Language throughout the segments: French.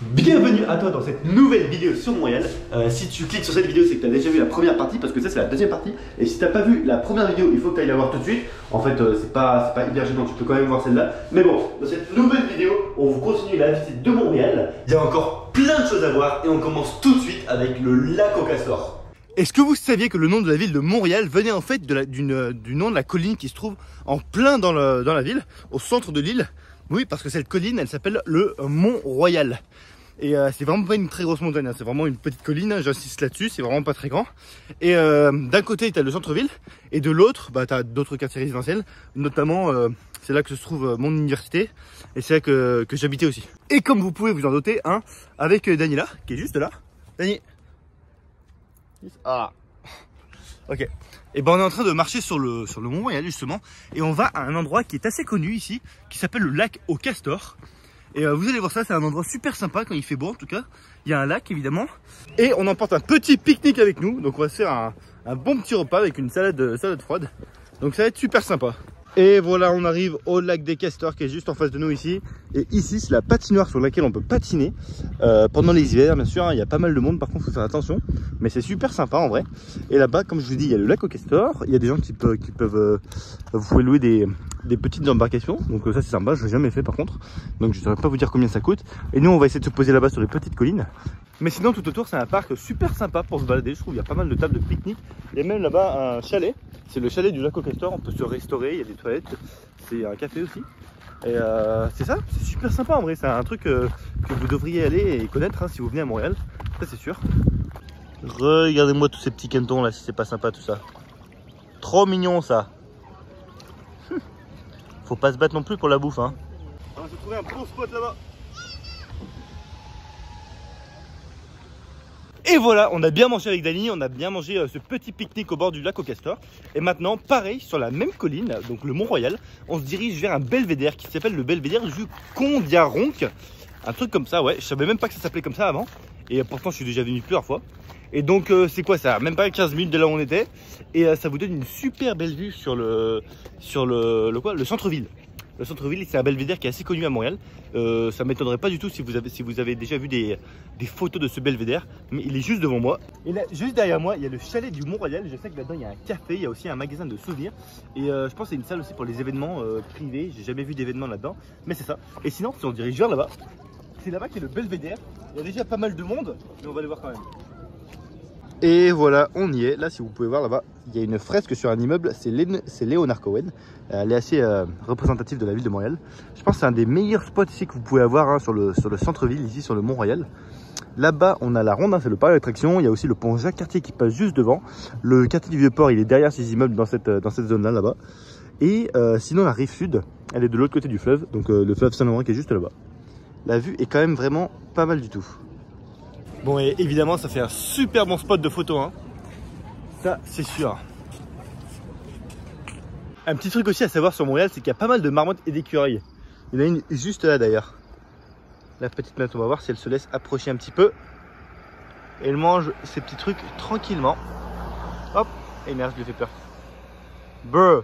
Bienvenue à toi dans cette nouvelle vidéo sur Montréal. Si tu cliques sur cette vidéo, c'est que tu as déjà vu la première partie, parce que ça c'est la deuxième partie. Et si tu n'as pas vu la première vidéo, il faut que tu ailles la voir tout de suite. En fait, c'est pas hyper gênant, tu peux quand même voir celle-là. Mais bon, dans cette nouvelle vidéo, on vous continue la visite de Montréal. Il y a encore plein de choses à voir et on commence tout de suite avec le lac au castor. Est-ce que vous saviez que le nom de la ville de Montréal venait en fait du nom de la colline qui se trouve en plein dans la ville, au centre de l'île? Oui, parce que cette colline, elle s'appelle le Mont-Royal. Et c'est vraiment pas une très grosse montagne, hein. C'est vraiment une petite colline, hein, j'insiste là-dessus, c'est vraiment pas très grand. Et d'un côté, tu as le centre-ville, et de l'autre, tu as d'autres quartiers résidentiels, notamment, c'est là que se trouve mon université, et c'est là que j'habitais aussi. Et comme vous pouvez vous en douter, hein, avec Daniela, qui est juste là. Dani. Ah. Ok. Et ben on est en train de marcher sur le Mont-Royal justement, et on va à un endroit qui est assez connu ici, qui s'appelle le lac au castor. Et vous allez voir ça, c'est un endroit super sympa quand il fait beau en tout cas. Il y a un lac évidemment. Et on emporte un petit pique-nique avec nous. Donc on va se faire un bon petit repas avec une salade froide. Donc ça va être super sympa. Et voilà, on arrive au lac des Castors qui est juste en face de nous ici. Et ici, c'est la patinoire sur laquelle on peut patiner pendant les hivers, bien sûr. Hein, il y a pas mal de monde, par contre, il faut faire attention. Mais c'est super sympa en vrai. Et là-bas, comme je vous dis, il y a le lac aux Castors. Il y a des gens qui peuvent vous pouvez louer des petites embarcations. Donc ça, c'est sympa. Je l'ai jamais fait par contre. Donc je ne saurais pas vous dire combien ça coûte. Et nous, on va essayer de se poser là-bas sur les petites collines. Mais sinon, tout autour, c'est un parc super sympa pour se balader. Je trouve qu'il y a pas mal de tables de pique-nique. Il y a même là-bas un chalet. C'est le chalet du lac au castor. On peut se restaurer. Il y a des toilettes. C'est un café aussi. Et c'est ça. C'est super sympa en vrai. C'est un truc que vous devriez aller et connaître hein, si vous venez à Montréal. Ça, c'est sûr. Regardez-moi tous ces petits cantons là. Si c'est pas sympa tout ça. Trop mignon ça. Faut pas se battre non plus pour la bouffe. Hein. On va se trouver un bon spot là-bas. Et voilà, on a bien mangé avec Dani, on a bien mangé ce petit pique-nique au bord du lac au castor. Et maintenant, pareil, sur la même colline, donc le Mont-Royal, on se dirige vers un belvédère qui s'appelle le belvédère du Condiaronc. Un truc comme ça, ouais, je savais même pas que ça s'appelait comme ça avant. Et pourtant, je suis déjà venu plusieurs fois. Et donc, c'est quoi ça? Même pas 15 minutes de là où on était. Et ça vous donne une super belle vue sur le centre-ville. Le centre-ville, c'est un belvédère qui est assez connu à Montréal. Ça ne m'étonnerait pas du tout si vous avez déjà vu des photos de ce belvédère. Mais il est juste devant moi. Et là, juste derrière moi, il y a le chalet du Mont-Royal. Je sais que là-dedans, il y a un café, il y a aussi un magasin de souvenirs. Et je pense que c'est une salle aussi pour les événements privés. J'ai jamais vu d'événements là-dedans. Mais c'est ça. Et sinon, si on dirige vers là-bas, c'est là-bas qu'est le belvédère. Il y a déjà pas mal de monde, mais on va aller voir quand même. Et voilà, on y est. Là, si vous pouvez voir là-bas, il y a une fresque sur un immeuble. C'est Léonard Cohen. Elle est assez représentative de la ville de Montréal. Je pense que c'est un des meilleurs spots ici que vous pouvez avoir hein, sur le centre-ville, ici sur le Mont-Royal. Là-bas, on a la ronde, hein, c'est le parc d'attractions. Il y a aussi le pont Jacques-Cartier qui passe juste devant. Le quartier du Vieux-Port, il est derrière ces immeubles dans cette zone-là, là-bas. Et sinon, la rive sud, elle est de l'autre côté du fleuve. Donc le fleuve Saint-Laurent qui est juste là-bas. La vue est quand même vraiment pas mal du tout. Bon, et évidemment, ça fait un super bon spot de photo, hein. Ça, c'est sûr. Un petit truc aussi à savoir sur Montréal, c'est qu'il y a pas mal de marmottes et d'écureuils. Il y en a une juste là d'ailleurs. La petite meute, on va voir si elle se laisse approcher un petit peu. Et elle mange ces petits trucs tranquillement. Hop, et merde, je lui ai fait peur. Brr.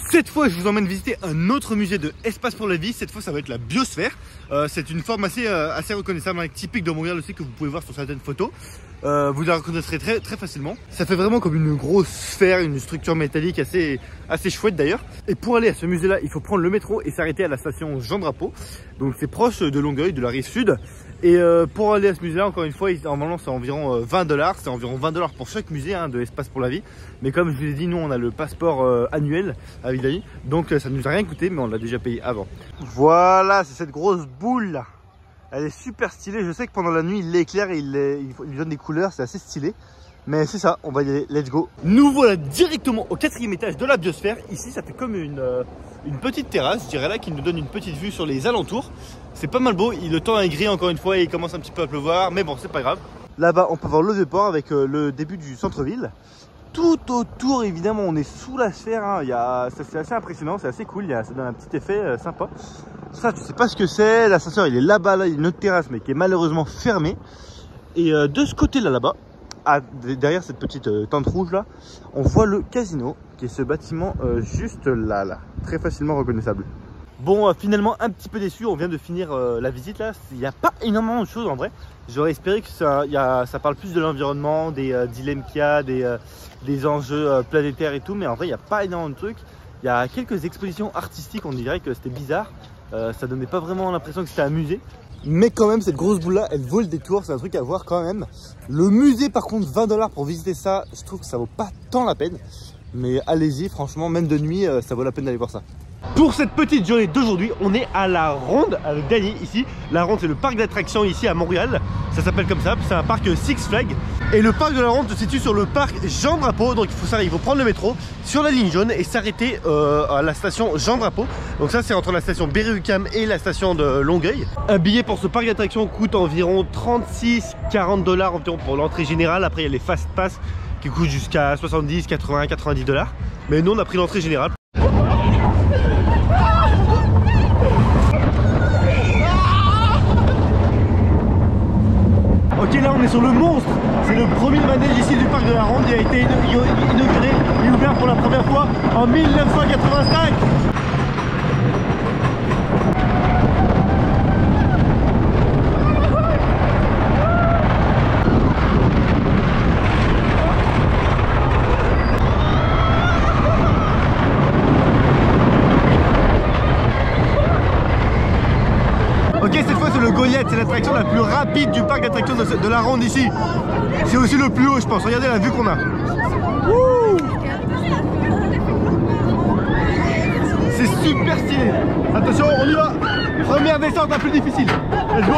Cette fois, je vous emmène visiter un autre musée de espace pour la vie. Cette fois, ça va être la biosphère. C'est une forme assez reconnaissable, hein, typique de Montréal aussi, que vous pouvez voir sur certaines photos. Vous la reconnaîtrez très facilement. Ça fait vraiment comme une grosse sphère, une structure métallique assez chouette d'ailleurs. Et pour aller à ce musée-là, il faut prendre le métro et s'arrêter à la station Jean Drapeau. Donc c'est proche de Longueuil, de la rive sud. Et pour aller à ce musée-là, encore une fois, normalement c'est environ 20 $. C'est environ 20 $ pour chaque musée hein, de espace pour la vie. Mais comme je vous ai dit, nous on a le passeport annuel à Vidali. Donc ça ne nous a rien coûté, mais on l'a déjà payé avant. Voilà, c'est cette grosse boule là. Elle est super stylée. Je sais que pendant la nuit, il l'éclaire et il lui donne des couleurs. C'est assez stylé. Mais c'est ça, on va y aller. Let's go. Nous voilà directement au 4e étage de la biosphère. Ici, ça fait comme une petite terrasse, je dirais là, qui nous donne une petite vue sur les alentours. C'est pas mal beau. Le temps est gris encore une fois et il commence un petit peu à pleuvoir. Mais bon, c'est pas grave. Là-bas, on peut voir le Vieux-Port avec le début du centre-ville. Tout autour, évidemment, on est sous la sphère. Hein. C'est assez impressionnant, c'est assez cool. Ça donne un petit effet sympa. Ça, je sais pas ce que c'est. L'ascenseur, il est là-bas, là, il y a une autre terrasse, mais qui est malheureusement fermée. Et de ce côté-là, là-bas, derrière cette petite tente rouge là, on voit le casino, qui est ce bâtiment juste là, très facilement reconnaissable. Bon, finalement un petit peu déçu, on vient de finir la visite là. Il n'y a pas énormément de choses en vrai. J'aurais espéré que ça parle plus de l'environnement, des dilemmes qu'il y a, des enjeux planétaires et tout. Mais en vrai, il n'y a pas énormément de trucs. Il y a quelques expositions artistiques, on dirait que c'était bizarre. Ça donnait pas vraiment l'impression que c'était un musée. Mais quand même, cette grosse boule là, elle vaut le détour, c'est un truc à voir quand même. Le musée par contre, 20 $ pour visiter ça, je trouve que ça vaut pas tant la peine. Mais allez-y, franchement, même de nuit, ça vaut la peine d'aller voir ça. Pour cette petite journée d'aujourd'hui, on est à la Ronde avec Dany ici. La Ronde, c'est le parc d'attractions ici à Montréal. Ça s'appelle comme ça, c'est un parc Six Flags. Et le parc de la Ronde se situe sur le parc Jean Drapeau. Donc il faut prendre le métro sur la ligne jaune et s'arrêter à la station Jean Drapeau. Donc ça, c'est entre la station Berry-UQAM et la station de Longueuil. Un billet pour ce parc d'attractions coûte environ 36-40 $ environ pour l'entrée générale. Après, il y a les Fast Pass qui coûtent jusqu'à 70, 80, 90 $. Mais nous, on a pris l'entrée générale. Ok, là on est sur le monstre. C'est le premier manège ici du parc de la Ronde. Il a été inauguré et ouvert pour la première fois en 1985. Ok, cette fois c'est le Goliath, c'est l'attraction la plus rapide du parc d'attractions de la Ronde ici. C'est aussi le plus haut, je pense. Regardez la vue qu'on a. C'est super stylé. Attention, on y va. Première descente la plus difficile. Let's go.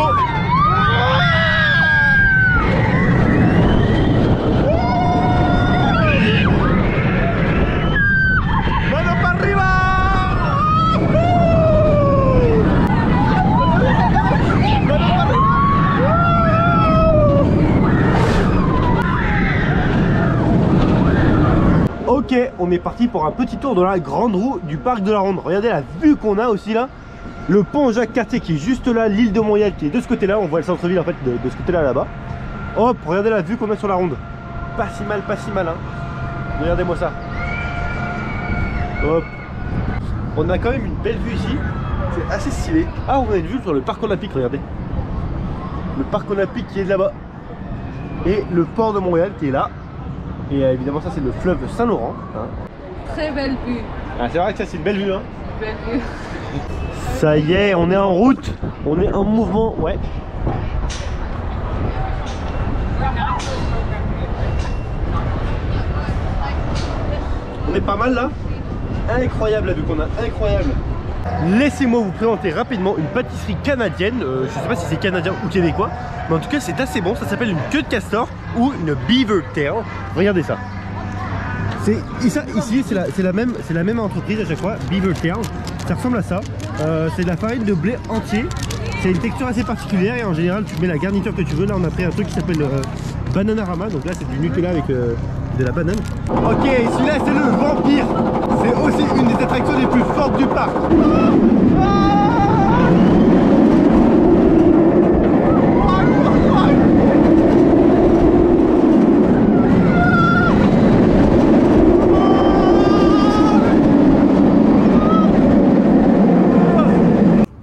Ok, on est parti pour un petit tour dans la grande roue du parc de la Ronde. Regardez la vue qu'on a aussi là. Le pont Jacques-Cartier qui est juste là, l'île de Montréal qui est de ce côté-là. On voit le centre-ville en fait de ce côté-là là-bas. Hop, regardez la vue qu'on a sur la Ronde. Pas si mal hein. Regardez-moi ça. Hop. On a quand même une belle vue ici. C'est assez stylé. Ah, on a une vue sur le parc olympique, regardez. Le parc olympique qui est là-bas. Et le port de Montréal qui est là. Et évidemment ça c'est le fleuve Saint-Laurent hein. Très belle vue. Ah, c'est vrai que ça c'est une belle vue hein. Belle vue. Ça y est, on est en route. On est en mouvement, ouais. On est pas mal là. Incroyable la vue qu'on a, incroyable. Laissez-moi vous présenter rapidement une pâtisserie canadienne. Je sais pas si c'est canadien ou québécois, mais en tout cas c'est assez bon. Ça s'appelle une queue de castor ou une beaver tail. Regardez ça. Ici c'est la même entreprise à chaque fois, Beaver Tail. Ça ressemble à ça. C'est de la farine de blé entier. C'est une texture assez particulière et en général tu mets la garniture que tu veux. Là on a pris un truc qui s'appelle Bananarama. Donc là c'est du Nutella avec de la banane. Ok, celui-là c'est le vampire. C'est aussi une des attractions les plus fortes du parc.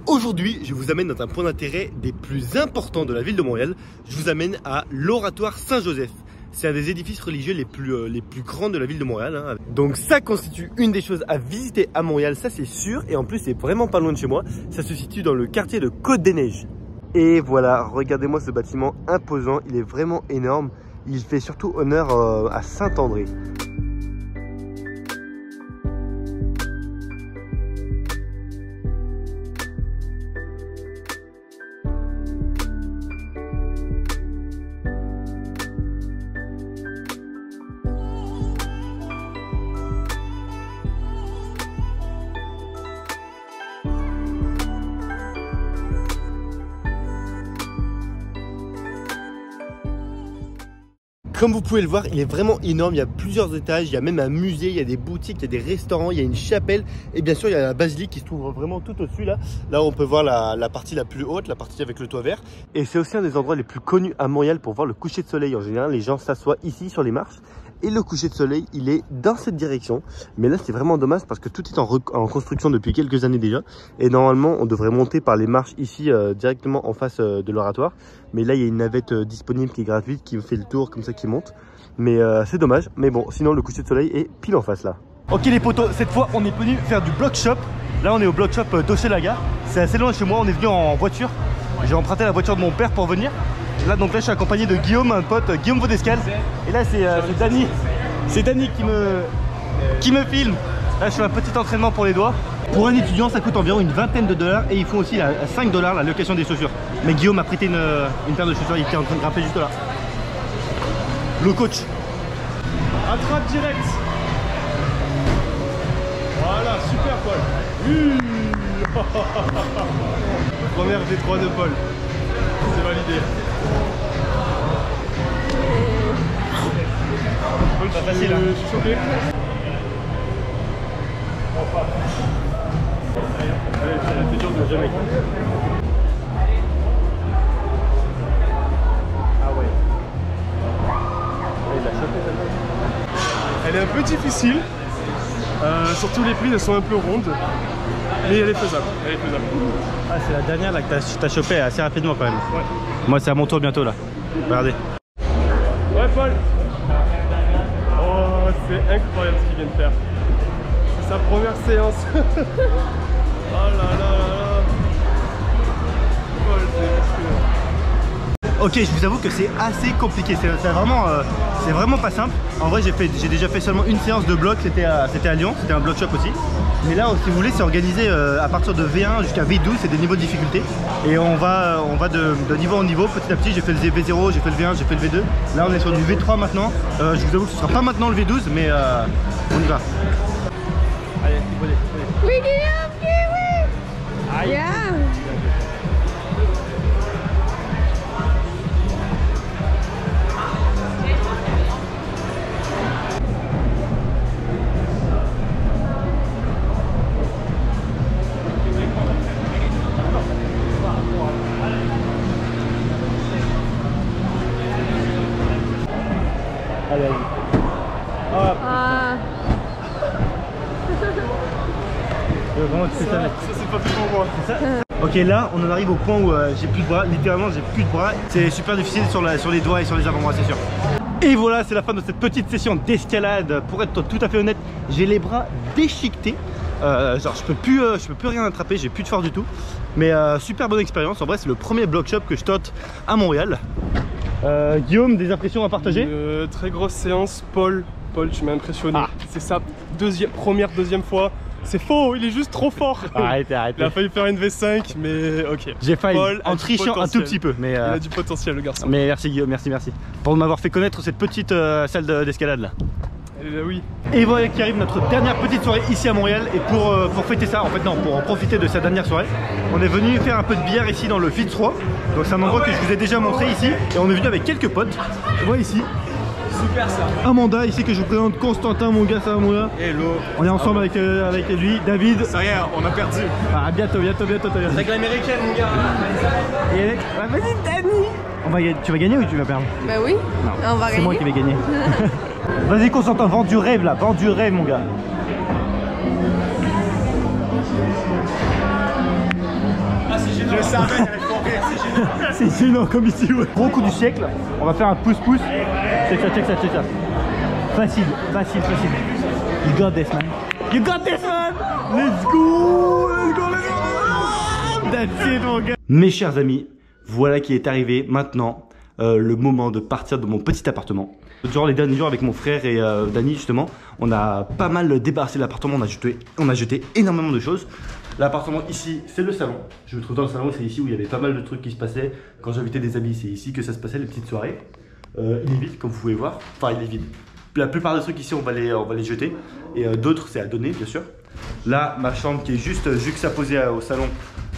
Aujourd'hui, je vous amène dans un point d'intérêt des plus importants de la ville de Montréal. Je vous amène à l'Oratoire Saint-Joseph. C'est un des édifices religieux les plus grands de la ville de Montréal hein. Donc ça constitue une des choses à visiter à Montréal, ça c'est sûr. Et en plus c'est vraiment pas loin de chez moi. Ça se situe dans le quartier de Côte-des-Neiges. Et voilà, regardez-moi ce bâtiment imposant, il est vraiment énorme. Il fait surtout honneur à Saint-André. Comme vous pouvez le voir, il est vraiment énorme, il y a plusieurs étages, il y a même un musée, il y a des boutiques, il y a des restaurants, il y a une chapelle et bien sûr il y a la basilique qui se trouve vraiment tout au-dessus là. Là on peut voir la partie la plus haute, la partie avec le toit vert. Et c'est aussi un des endroits les plus connus à Montréal pour voir le coucher de soleil. En général les gens s'assoient ici sur les marches Et le coucher de soleil, il est dans cette direction. Mais là, c'est vraiment dommage parce que tout est en construction depuis quelques années déjà. Et normalement, on devrait monter par les marches ici directement en face de l'oratoire. Mais là, il y a une navette disponible qui est gratuite, qui me fait le tour comme ça, qui monte. Mais c'est dommage. Mais bon, sinon, le coucher de soleil est pile en face là. Ok les potos, cette fois, on est venu faire du block shop. Là, on est au block shop d'Hochelaga. C'est assez loin de chez moi, on est venu en voiture. J'ai emprunté la voiture de mon père pour venir. Là, donc là, je suis accompagné de Guillaume, un pote, Guillaume Vaudescal. Et là, c'est Dany. C'est Dany qui me filme. Là, je fais un petit entraînement pour les doigts. Pour un étudiant, ça coûte environ une vingtaine de dollars. Et ils font aussi à 5 dollars la location des chaussures. Mais Guillaume m'a prêté une paire de chaussures, il était en train de grimper juste là. Le coach. Attrape direct. Voilà, super Paul. Première V3 de Paul. C'est validé. Pas facile, hein. Je suis choqué. Allez, c'est dur de jamais. Ah ouais. Il l'a chopé celle-là. Elle est un peu difficile. Surtout les prises, elles sont un peu rondes. Mais elle est faisable. Elle est faisable. Ah, c'est la dernière là que t'as chopé assez rapidement quand même. Ouais. Moi, c'est à mon tour bientôt là. Regardez. Ouais, Paul. Oh, c'est incroyable ce qu'il vient de faire. C'est sa première séance. Oh là là là là. Paul, c'est Ok, je vous avoue que c'est assez compliqué. C'est vraiment pas simple. En vrai, j'ai déjà fait seulement une séance de bloc. C'était à Lyon. C'était un block shop aussi. Mais là, si vous voulez, c'est organisé à partir de V1 jusqu'à V12. C'est des niveaux de difficulté. Et on va de niveau en niveau, petit à petit. J'ai fait le V0, j'ai fait le V1, j'ai fait le V2. Là, on est sur du V3 maintenant. Je vous avoue que ce sera pas maintenant le V12, mais on y va. Allez, Oui, Guillaume, oui. Aïe. Yeah. Allez, allez. Hop. Ah. Vraiment, tu fais ça. Ça, c'est pas fait pour moi. Ok, là on en arrive au point où j'ai plus de bras, littéralement j'ai plus de bras. C'est super difficile sur les doigts et sur les avant-bras, c'est sûr. Et voilà, c'est la fin de cette petite session d'escalade. Pour être tout à fait honnête, j'ai les bras déchiquetés. Genre je peux plus rien attraper, j'ai plus de force du tout. Mais super bonne expérience. En vrai, c'est le premier block shop que je tente à Montréal. Guillaume, des impressions à partager? Une très grosse séance. Paul, tu m'as impressionné. Ah. C'est sa première, deuxième fois. C'est faux, il est juste trop fort. Arrêtez. Il a failli faire une V5, mais ok. J'ai failli, Paul en trichant un tout petit peu. Mais, il a du potentiel, le garçon. mais merci Guillaume, merci. Pour m'avoir fait connaître cette petite salle d'escalade là. Oui. Et voilà qui arrive notre dernière petite soirée ici à Montréal. Et pour fêter ça, en fait non, pour en profiter de cette dernière soirée, on est venu faire un peu de bière ici dans le Fitzroy. Donc c'est un endroit que je vous ai déjà montré ici. Et on est venu avec quelques potes. Tu vois ici. Super ça. Amanda ici que je vous présente, Constantin mon gars, ça va mon gars. Hello. On est ensemble avec lui, David. Ça y est, on a perdu. Ah bientôt. Avec l'américaine mon gars. Et avec, vas-y Dany. Tu vas gagner ou tu vas perdre? Bah oui. Non, On va c'est moi gagner. qui vais gagner. Vas-y Constantin, vends du rêve là, vends du rêve mon gars. Ah c'est gênant. Je savais, il faut rire, c'est gênant. C'est gênant comme ici, ouais. Gros coup du siècle, on va faire un pouce-pouce. Check ça. Facile. You got this man. Let's go. That's it mon gars. Mes chers amis, voilà qui est arrivé maintenant. Le moment de partir de mon petit appartement. Durant les derniers jours avec mon frère et Dany justement, on a pas mal débarrassé l'appartement, on a jeté énormément de choses. L'appartement ici, c'est le salon. Je me trouve dans le salon, c'est ici où il y avait pas mal de trucs qui se passaient. Quand j'invitais des amis, c'est ici que ça se passait, les petites soirées. Il est vide, comme vous pouvez voir. Enfin, il est vide. La plupart des trucs ici, on va les jeter. Et d'autres, c'est à donner, bien sûr. Là, ma chambre qui est juste juxtaposée au salon,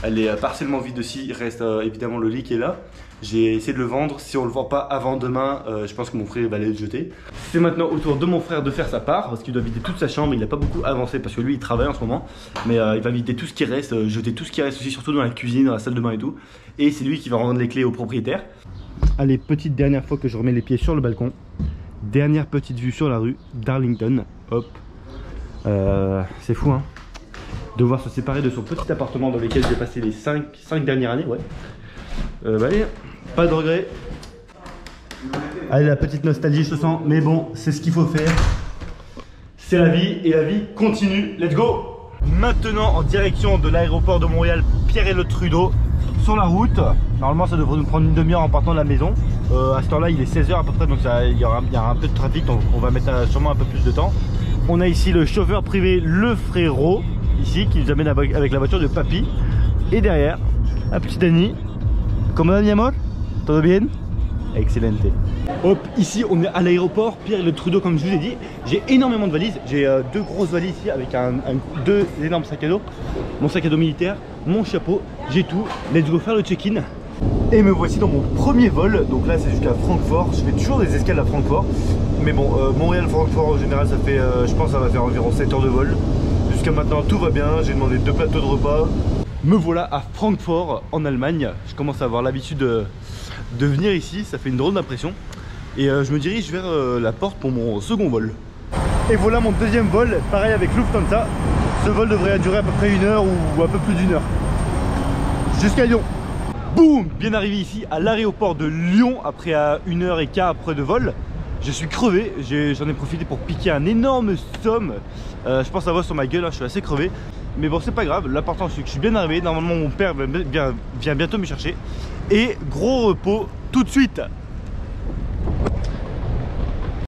elle est partiellement vide aussi. Il reste évidemment le lit qui est là. J'ai essayé de le vendre. Si on le vend pas avant demain, je pense que mon frère va aller le jeter. C'est maintenant au tour de mon frère de faire sa part parce qu'il doit vider toute sa chambre. Il n'a pas beaucoup avancé parce que lui il travaille en ce moment. Mais il va vider tout ce qui reste, jeter tout ce qui reste aussi, surtout dans la cuisine, dans la salle de bain et tout. Et c'est lui qui va rendre les clés au propriétaire. Allez, petite dernière fois que je remets les pieds sur le balcon. Dernière petite vue sur la rue d'Arlington. Hop. C'est fou hein. Devoir se séparer de son petit appartement dans lequel j'ai passé les 5 dernières années. Ouais. Bah allez, pas de regret. Allez, la petite nostalgie, je te sens. Mais bon, c'est ce qu'il faut faire. C'est la vie et la vie continue. Let's go! Maintenant en direction de l'aéroport de Montréal Pierre-Éliott Trudeau. Sur la route, normalement ça devrait nous prendre une demi-heure en partant de la maison. À ce temps-là il est 16 h à peu près, donc il y aura un peu de trafic, donc on va mettre sûrement un peu plus de temps. On a ici le chauffeur privé Le Frérot, ici, qui nous amène avec la voiture de Papy. Et derrière, la petite Annie. Comment va mi amor? Todo bien? Excellente. Hop, ici on est à l'aéroport Pierre-Éliott Trudeau, comme je vous ai dit. J'ai énormément de valises, j'ai 2 grosses valises ici avec 2 énormes sacs à dos. Mon sac à dos militaire, mon chapeau, j'ai tout. Let's go faire le check-in. Et me voici dans mon premier vol. Donc là c'est jusqu'à Francfort. Je fais toujours des escales à Francfort. Mais bon, Montréal-Francfort en général ça fait, je pense ça va faire environ 7 heures de vol. Jusqu'à maintenant tout va bien, j'ai demandé 2 plateaux de repas. Me voilà à Francfort en Allemagne. Je commence à avoir l'habitude de venir ici, ça fait une drôle d'impression. Et je me dirige vers la porte pour mon second vol. Et voilà mon deuxième vol, pareil avec Lufthansa. Ce vol devrait durer à peu près 1 heure ou un peu plus d'1 heure. Jusqu'à Lyon. Boum! Bien arrivé ici à l'aéroport de Lyon après 1h15 après de vol. Je suis crevé, j'en ai profité pour piquer un énorme somme. Je pense avoir sur ma gueule, hein, je suis assez crevé. Mais bon c'est pas grave, l'important c'est que je suis bien arrivé. Normalement mon père vient bientôt me chercher. Et gros repos tout de suite.